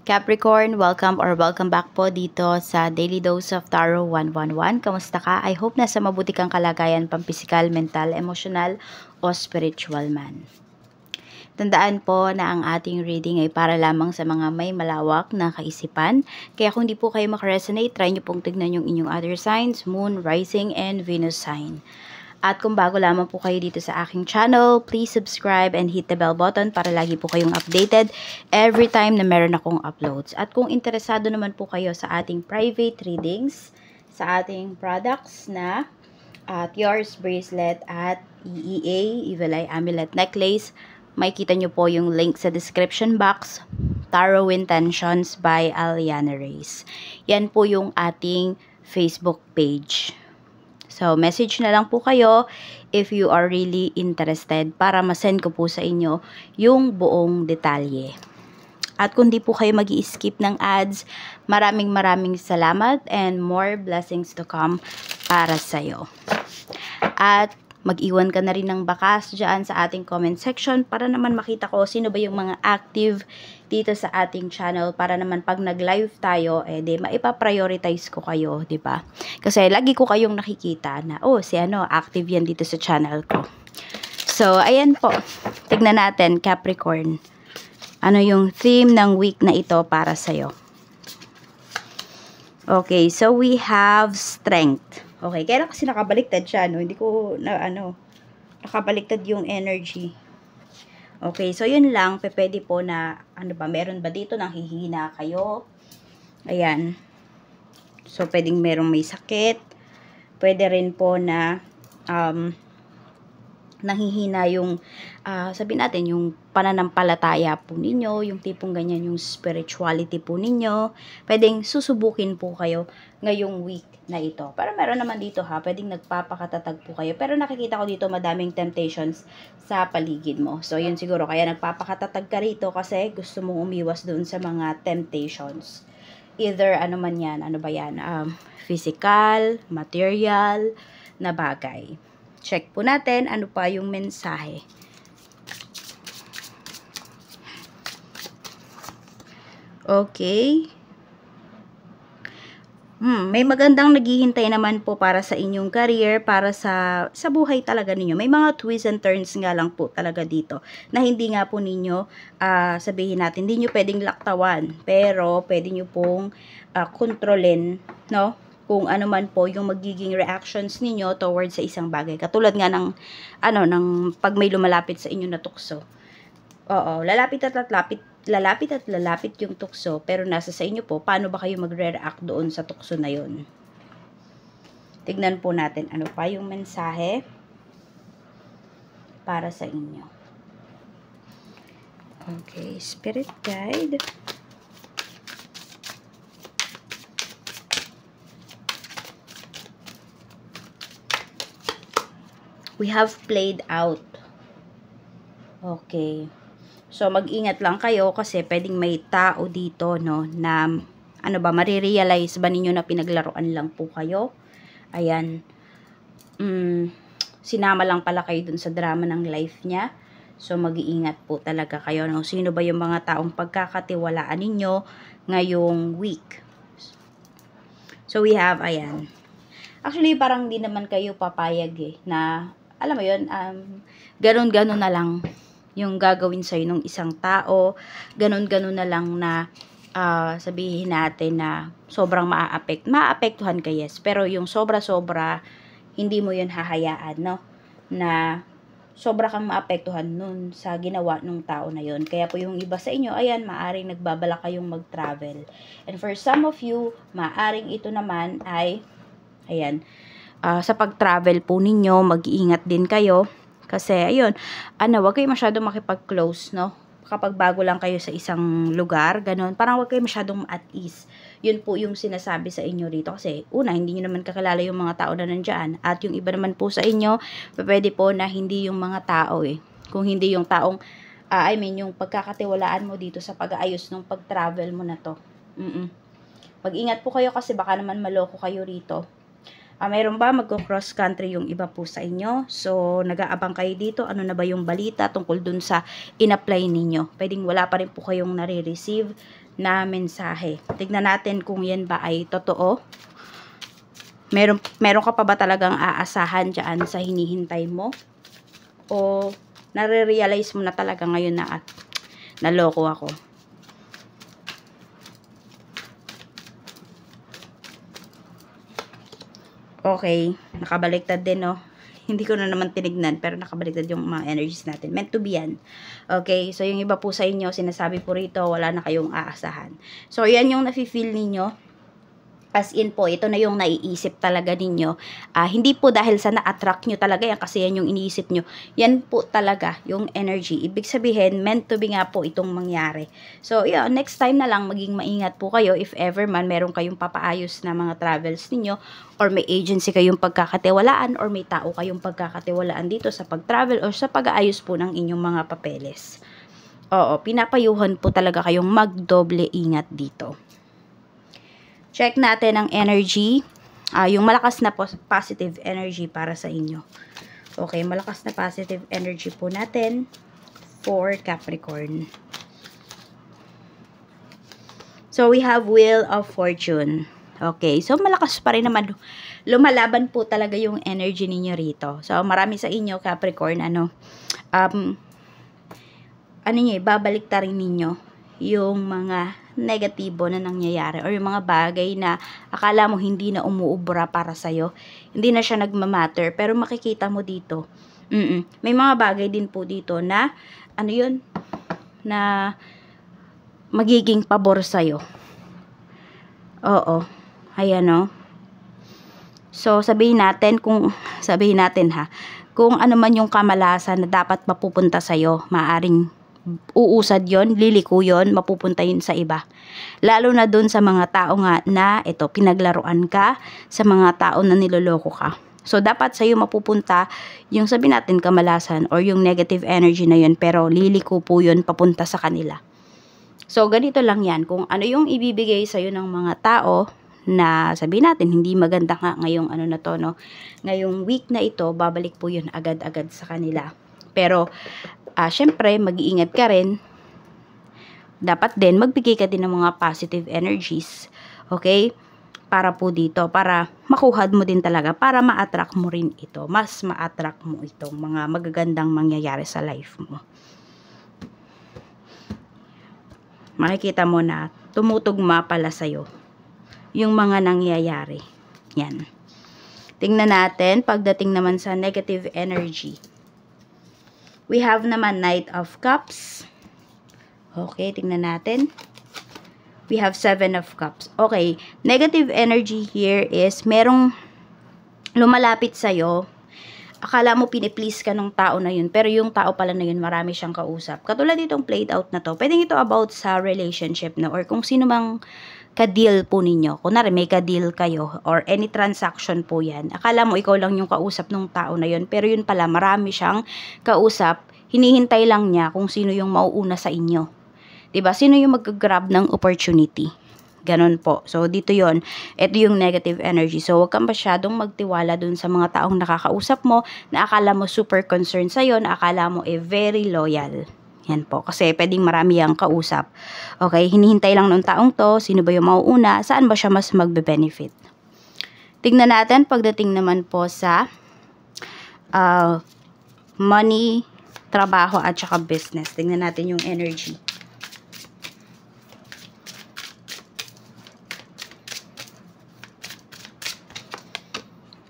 Capricorn, welcome back po dito sa Daily Dose of Tarot 111. Kamusta ka? I hope nasa mabuti kang kalagayan pampisikal, mental, emotional, o spiritual man. Tandaan po na ang ating reading ay para lamang sa mga may malawak na kaisipan. Kaya kung di po kayo makaresonate, try nyo pong tignan yung inyong other signs, Moon, Rising, and Venus sign. At kung bago lamang po kayo dito sa aking channel, please subscribe and hit the bell button para lagi po kayong updated every time na meron akong uploads. At kung interesado naman po kayo sa ating private readings, sa ating products na Yours Bracelet at EEA, Evil Eye Amulet Necklace, makikita nyo po yung link sa description box, Tarot Intentions by Aliana Reyes. Yan po yung ating Facebook page. So, message na lang po kayo if you are really interested para masend ko po sa inyo yung buong detalye. At kung di po kayo mag-i-skip ng ads, maraming salamat and more blessings to come para sa'yo. At mag-iwan ka na rin ng bakas dyan sa ating comment section para naman makita ko sino ba yung mga active dito sa ating channel para naman pag nag-live tayo, maipa-prioritize ko kayo, di ba? Kasi lagi ko kayong nakikita na, si active yan dito sa channel ko. So, ayan po. Tignan natin, Capricorn. Ano yung theme ng week na ito para sa'yo? Okay, so we have strength. Okay, kaya kasi nakabaliktad siya, no? Hindi ko nakabaliktad yung energy. Okay, so yun lang, pwede po na, meron ba dito nang hihina kayo? Ayan. So, pwedeng merong may sakit. Pwede rin po na, nahihina yung, sabihin natin, yung pananampalataya po ninyo, yung tipong ganyan, yung spirituality po ninyo. Pwedeng susubukin po kayo ngayong week na ito. Pero meron naman dito pwedeng nagpapakatatag po kayo. Pero nakikita ko dito madaming temptations sa paligid mo. So, yun siguro, kaya nagpapakatatag ka rito kasi gusto mong umiwas doon sa mga temptations. Either, physical, material, na bagay. Check po natin ano pa yung mensahe. Okay. May magandang naghihintay naman po para sa inyong career, para sa buhay talaga ninyo. May mga twists and turns nga lang po talaga dito na hindi nga po ninyo, sabihin natin, hindi nyo pwedeng laktawan. Pero pwede nyo pong kontrolin, no? Kung ano man po yung magiging reactions ninyo towards sa isang bagay. Katulad nga ng, ng pag may lumalapit sa inyo na tukso. Oo, lalapit at lalapit yung tukso, pero nasa sa inyo po, paano ba kayo magre-react doon sa tukso na yun? Tignan po natin ano pa yung mensahe para sa inyo. Okay, Spirit Guide. We have played out. Okay. So, mag-ingat lang kayo kasi pwedeng may tao dito, no, na, marirealize ba ninyo na pinaglaruan lang po kayo? Ayan. Sinama lang pala kayo dun sa drama ng life niya. So, mag-iingat po talaga kayo, no? Sino ba yung mga taong pagkakatiwalaan ninyo ngayong week? So, we have, ayan. Actually, parang di naman kayo papayag na, alam mo yun, ganun-ganun na lang yung gagawin sa'yo ng isang tao, ganun-ganun na lang na sabihin natin na sobrang maapektuhan ka, yes, pero yung sobra-sobra, hindi mo yun hahayaan, no, na sobra kang maapektuhan nun sa ginawa ng tao na yun. Kaya po yung iba sa inyo, ayan, maaring nagbabala kayong mag-travel. And for some of you, maaring ito naman ay, ayan, sa pag-travel po ninyo, mag-iingat din kayo. Kasi, ayun, wag kayo masyadong makipag-close, no? Kapag bago lang kayo sa isang lugar, ganun, parang wag kayo masyadong at ease. Yun po yung sinasabi sa inyo rito. Kasi, una, hindi nyo naman kakilala yung mga tao na nandyan. At yung iba naman po sa inyo, pwede po na hindi yung mga tao, Kung hindi yung taong, yung pagkakatiwalaan mo dito sa pag-aayos ng pag-travel mo na to. Mag-ingat po kayo kasi baka naman maloko kayo rito. Mayroon ba magko-cross country yung iba po sa inyo? So, nag-aabang kayo dito. Ano na ba yung balita tungkol dun sa in-apply ninyo? Pwedeng wala pa rin po kayong nare-receive na mensahe. Tignan natin kung yan ba ay totoo. Meron ka pa ba talagang aasahan dyan sa hinihintay mo? O nare-realize mo na talaga ngayon na at naloko ako? Okay, nakabaliktad din, no? Hindi ko na naman tinignan, pero nakabaliktad yung mga energies natin. Meant to be yan. Okay, so yung iba po sa inyo, sinasabi po rito, wala na kayong aasahan. So, yan yung nafe-feel ninyo. As in po, ito na yung naiisip talaga ninyo. Hindi po dahil sa na-attract nyo talaga yan, kasi yan yung iniisip nyo. Yan po talaga yung energy. Ibig sabihin, meant to be nga po itong mangyari. So, yeah, next time na lang, maging maingat po kayo if ever man meron kayong papaayos na mga travels ninyo, or may agency kayong pagkakatiwalaan, or may tao kayong pagkakatiwalaan dito sa pag-travel or sa pag-aayos po ng inyong mga papeles. Oo, pinapayuhan po talaga kayong magdoble ingat dito. Check natin ang energy. Yung malakas na positive energy para sa inyo. Okay, malakas na positive energy po natin for Capricorn. So, we have Wheel of Fortune. Okay, so malakas pa rin naman. Lumalaban po talaga yung energy ninyo rito. So, marami sa inyo, Capricorn, babalik ta rin ninyo yung mga negatibo na nangyayari or yung mga bagay na akala mo hindi na umuubra para sa'yo. Hindi na siya nagmamatter, pero makikita mo dito. May mga bagay din po dito na, na magiging pabor sa'yo. Oo. Ayan, o. So, sabihin natin kung ano man yung kamalasan na dapat mapupunta sa'yo, maaring uusad yon, liliko yon, mapupunta yun sa iba. Lalo na dun sa mga tao nga na pinaglaruan ka, sa mga tao na niloloko ka. So, dapat sa'yo mapupunta yung sabihin natin kamalasan or yung negative energy na yun, pero liliko po yun papunta sa kanila. So, ganito lang yan. Kung ano yung ibibigay sa'yo ng mga tao na sabihin natin, hindi maganda nga ngayong ngayong week na ito, babalik po yun agad-agad sa kanila. Pero, syempre, mag-iingat ka rin. Dapat din, magbigay ka din ng mga positive energies. Okay? Para po dito, para makuhad mo din talaga, para ma-attract mo rin ito. Mas ma-attract mo itong mga magagandang mangyayari sa life mo. Makikita mo na tumutugma pala sa'yo yung mga nangyayari. Yan. Tingnan natin, pagdating naman sa negative energy. We have naman Knight of Cups. Okay, tingnan natin. We have 7 of Cups. Okay, negative energy here is merong lumalapit sa'yo. Akala mo piniplease ka ng tao na yun, pero yung tao pala na yun, marami siyang kausap. Katulad itong played out na to. Pwede ito about sa relationship na or kung sino mang ka-deal po ninyo. Kunwari may ka-deal kayo or any transaction po yan. Akala mo ikaw lang yung kausap ng tao na yun, pero yun pala marami siyang kausap. Hinihintay lang niya kung sino yung mauuna sa inyo. 'Di ba? Sino yung mag-grab ng opportunity? Ganon po. So, dito yon. Ito yung negative energy. So, huwag kang masyadong magtiwala dun sa mga taong nakakausap mo na akala mo super concerned sa'yo, na akala mo very loyal. Yan po. Kasi pwedeng marami ang kausap. Okay? Hinihintay lang ng taong to. Sino ba yung mauuna? Saan ba siya mas magbe-benefit? Tignan natin pagdating naman po sa money, trabaho, at saka business. Tignan natin yung energy.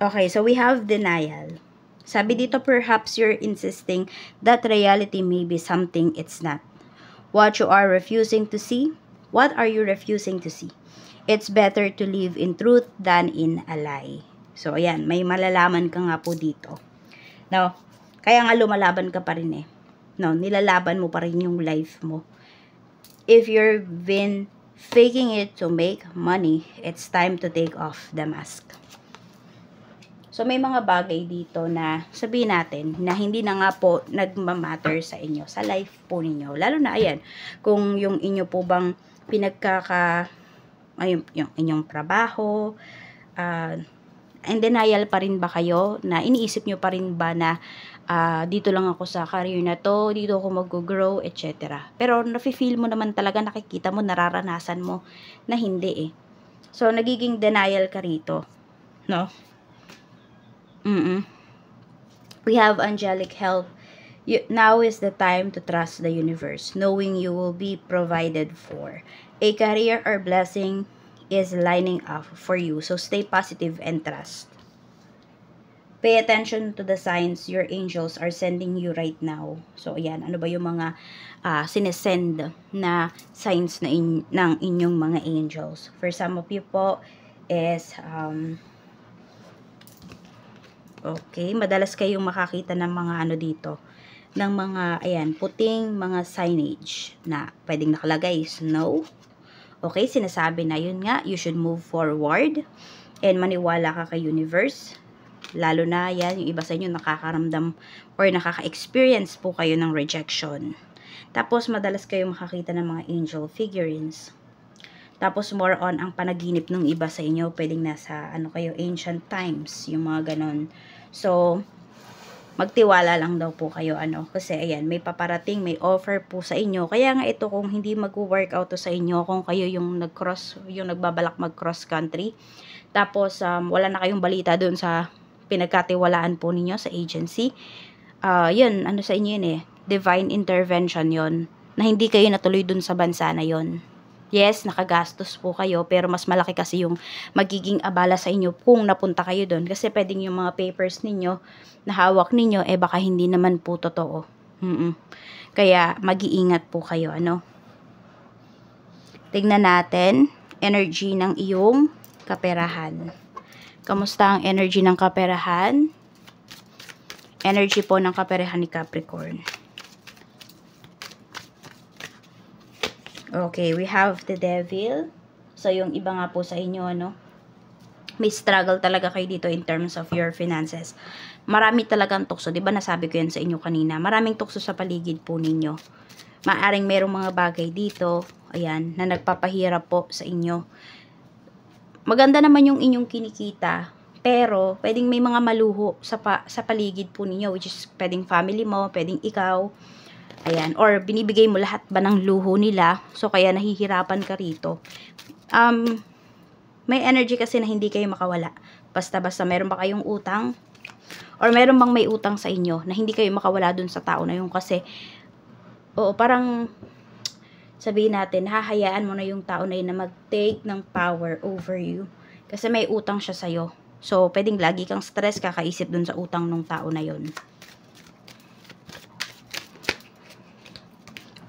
Okay, so we have denial. Sabi dito, perhaps you're insisting that reality may be something it's not. What you are refusing to see? What are you refusing to see? It's better to live in truth than in a lie. So, ayan, may malalaman ka nga po dito. Now, kaya nga lumalaban ka pa rin eh. No, nilalaban mo pa rin yung life mo. If you've been faking it to make money, it's time to take off the mask. So, may mga bagay dito na sabihin natin na hindi na nga po nagmamatter sa inyo, sa life po ninyo. Lalo na, ayan, kung yung inyo po bang yung inyong trabaho, in denial pa rin ba kayo, na iniisip nyo pa rin ba na dito lang ako sa career na to, dito ako mag-grow, etc. Pero nafe-feel mo naman talaga, nakikita mo, nararanasan mo na hindi eh. So, nagiging denial ka rito. No? We have angelic help. Now is the time to trust the universe, knowing you will be provided for. A career or blessing is lining up for you. So, stay positive and trust. Pay attention to the signs your angels are sending you right now. So, ayan. Ano ba yung mga sinesend na signs na ng inyong mga angels? For some of you po is, okay, madalas kayong makakita ng mga ano dito, ng mga, ayan, puting mga signage na pwedeng nakalagay, snow. Okay, sinasabi na yun nga, you should move forward and maniwala ka kay universe. Lalo na yan, yung iba sa inyo nakakaramdam or nakaka-experience po kayo ng rejection. Tapos, madalas kayo makakita ng mga angel figurines. Tapos, more on ang panaginip ng iba sa inyo, pwedeng nasa, ano kayo, ancient times, yung mga ganon. So, magtiwala lang daw po kayo, kasi ayan, may paparating, may offer po sa inyo. Kaya nga ito, kung hindi mag-work out to sa inyo, kung kayo yung nagbabalak mag-cross country, tapos, wala na kayong balita doon sa pinagkatiwalaan po ninyo sa agency, yun, sa inyo yun divine intervention yun, na hindi kayo natuloy dun sa bansa na yun. Yes, nakagastos po kayo, pero mas malaki kasi yung magiging abala sa inyo kung napunta kayo dun, kasi pwedeng yung mga papers ninyo na hawak ninyo, baka hindi naman po totoo. Kaya, mag-iingat po kayo, Tignan natin, energy ng iyong kaperahan. Kamusta ang energy ng kaperahan? Energy po ng kaperahan ni Capricorn. Okay, we have the devil. So, yung iba nga po sa inyo, may struggle talaga kayo dito in terms of your finances. Marami talagang tukso. Diba nasabi ko yan sa inyo kanina? Maraming tukso sa paligid po ninyo. Maaring merong mga bagay dito, ayan, na nagpapahirap po sa inyo. Maganda naman yung inyong kinikita, pero pwedeng may mga maluho sa paligid po ninyo, which is pwedeng family mo, pwedeng ikaw, ayan, or binibigay mo lahat ba ng luho nila, so kaya nahihirapan ka rito. May energy kasi na hindi kayo makawala. Basta-basta meron ba kayong utang, or meron bang may utang sa inyo, na hindi kayo makawala dun sa tao na yun, kasi, parang, sabihin natin, hahayaan mo na yung tao na yun na mag-take ng power over you. Kasi may utang siya sa'yo. So, pwedeng lagi kang stress, kakaisip dun sa utang ng tao na yun.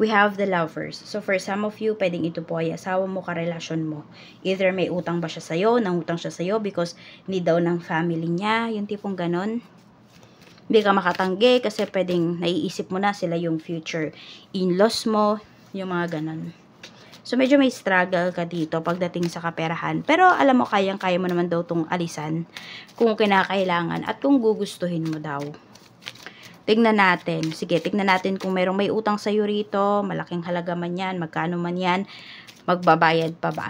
We have the lovers. So, for some of you, pwedeng ito po ay asawa mo, karelasyon mo. Either may utang ba siya sa'yo, nangutang siya sa'yo because need daw ng family niya, yung tipong ganon. Hindi ka makatanggi kasi pwedeng naiisip mo na sila yung future in-laws mo, yung mga ganon. So, medyo may struggle ka dito pagdating sa kaperahan. Pero, alam mo, kayang-kaya mo naman daw itong alisan kung kinakailangan at kung gugustuhin mo daw. Tignan natin. Sige, tignan natin kung merong may utang sa'yo rito, malaking halaga man yan, magkano man yan, magbabayad pa ba?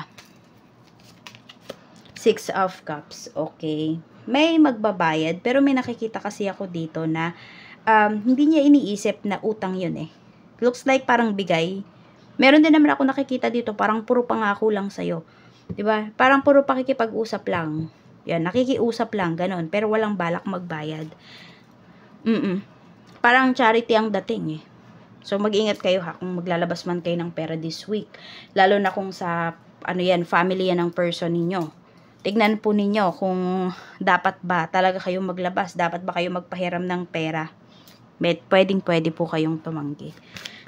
6 of Cups. Okay. May magbabayad, pero may nakikita kasi ako dito na hindi niya iniisip na utang yun eh. Looks like parang bigay. Meron din naman ako nakikita dito, parang puro pangako lang sa'yo. Diba? Parang puro pakikipag-usap lang. Yan, nakikiusap lang, ganon. Pero walang balak magbayad. Parang charity ang dating eh. So, mag-ingat kayo ha, kung maglalabas man kayo ng pera this week. Lalo na kung sa, family yan ng person ninyo. Tignan po ninyo kung dapat ba talaga kayong maglabas. Dapat ba kayo magpahiram ng pera. Pwede po kayong tumanggi.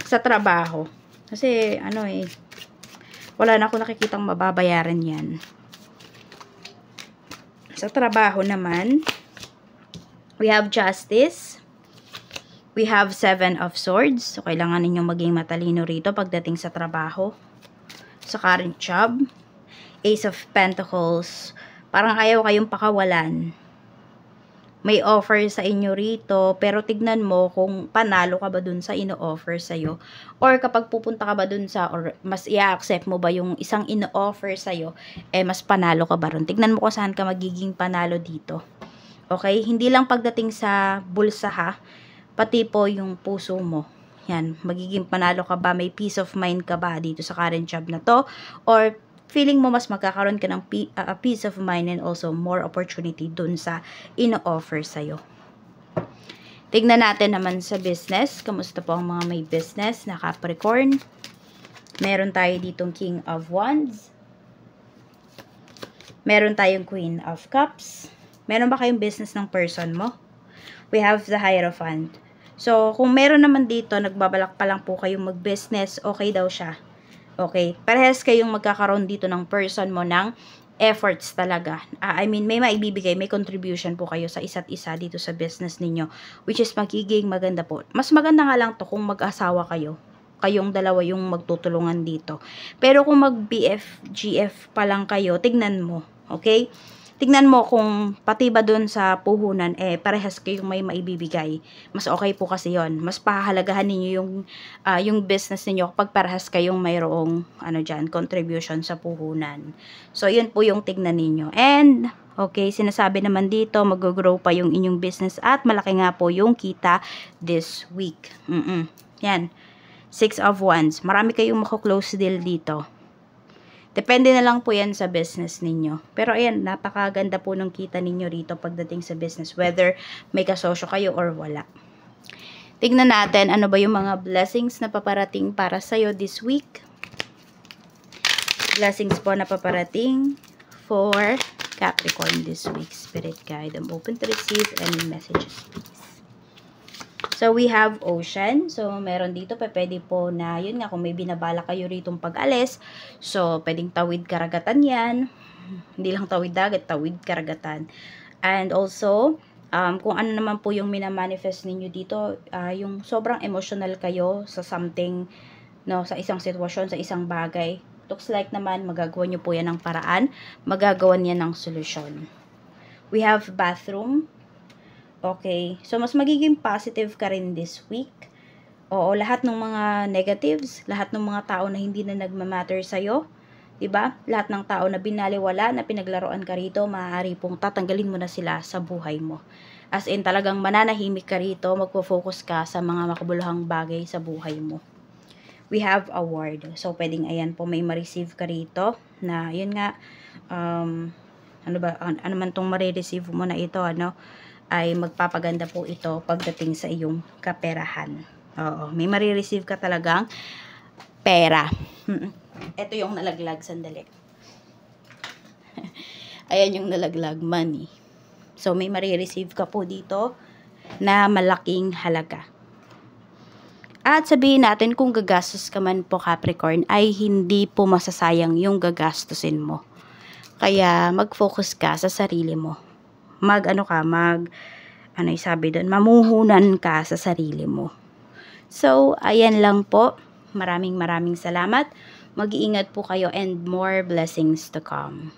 Sa trabaho. Kasi, wala na ako nakikitang mababayaran yan. Sa trabaho naman, we have justice. We have 7 of Swords. So, kailangan ninyong maging matalino rito pagdating sa trabaho. Sa current job, Ace of Pentacles. Parang ayaw kayong pakawalan. May offer sa inyo rito, pero tignan mo kung panalo ka ba dun sa ino-offer sa'yo. Or kapag pupunta ka ba dun sa, or mas i-accept mo ba yung isang ino-offer sa'yo, mas panalo ka ba ron. Tignan mo kung saan ka magiging panalo dito. Okay? Hindi lang pagdating sa bulsa ha. pati po yung puso mo. Yan, magiging panalo ka ba? May peace of mind ka ba dito sa current job na to? Or feeling mo mas magkakaroon ka ng peace of mind and also more opportunity dun sa ino-offer sa'yo. Tignan natin naman sa business. Kamusta po ang mga may business na Capricorn? Meron tayo ditong King of Wands. Meron tayong Queen of Cups. Meron ba kayong business ng person mo? We have the Hierophant. So, kung meron naman dito, nagbabalak pa lang po kayong mag-business, okay daw siya. Okay. Parehas kayong magkakaroon dito ng person mo ng efforts talaga. I mean, may maibibigay, may contribution po kayo sa isa't isa dito sa business ninyo, which is magiging maganda po. Mas maganda nga lang to kung mag-asawa kayo. Kayong dalawa yung magtutulungan dito. Pero kung mag-BF, GF pa lang kayo, tignan mo. Okay? Tignan mo kung pati ba dun sa puhunan, parehas kayong may maibibigay. Mas okay po kasi yon. Mas pahahalagahan ninyo yung business ninyo kapag parehas kayong mayroong contribution sa puhunan. So, yun po yung tignan ninyo. And, okay, sinasabi naman dito, mag-grow pa yung inyong business at malaki nga po yung kita this week. Yan. 6 of Wands. Marami kayong mako-close deal dito. Depende na lang po yan sa business ninyo. Pero ayan, napakaganda po ng kita ninyo rito pagdating sa business. Whether may kasosyo kayo or wala. Tignan natin ano ba yung mga blessings na paparating para sa'yo this week. Blessings po na paparating for Capricorn this week. Spirit guide. I'm open to receive any messages, please. So, we have ocean. So, meron dito, pwede po na, yun nga, kung may binabala kayo ritong pag-alis. So, pwedeng tawid karagatan yan. Hindi lang tawid dagat, tawid karagatan. And also, kung ano naman po yung minamanifest ninyo dito, yung sobrang emotional kayo sa something, no, sa isang sitwasyon, sa isang bagay. Looks like naman, magagawa nyo po yan ng paraan. Magagawa niya ng solusyon. We have bathroom. Okay, so mas magiging positive ka rin this week. Oo, lahat ng mga negatives, lahat ng mga tao na hindi na nagmamatter sa'yo, diba? Lahat ng tao na binaliwala, na pinaglaruan ka rito, maaari pong tatanggalin mo na sila sa buhay mo. As in, talagang mananahimik ka rito, magpo-focus ka sa mga makabuluhang bagay sa buhay mo. We have award. So, pwedeng ayan po, may ma-receive ka rito, na yun nga, ano man tong ma-receive mo na ito, ay magpapaganda po ito pagdating sa iyong kaperahan. Oo, may marireceive ka talagang pera. Ito yung nalaglag, sandali. Ayan yung nalaglag, money. So, may marireceive ka po dito na malaking halaga. At sabihin natin, kung gagastos ka man po Capricorn, ay hindi po masasayang yung gagastusin mo. Kaya, mag-focus ka sa sarili mo. Mamuhunan ka sa sarili mo. So, ayan lang po. Maraming salamat. Mag-iingat po kayo and more blessings to come.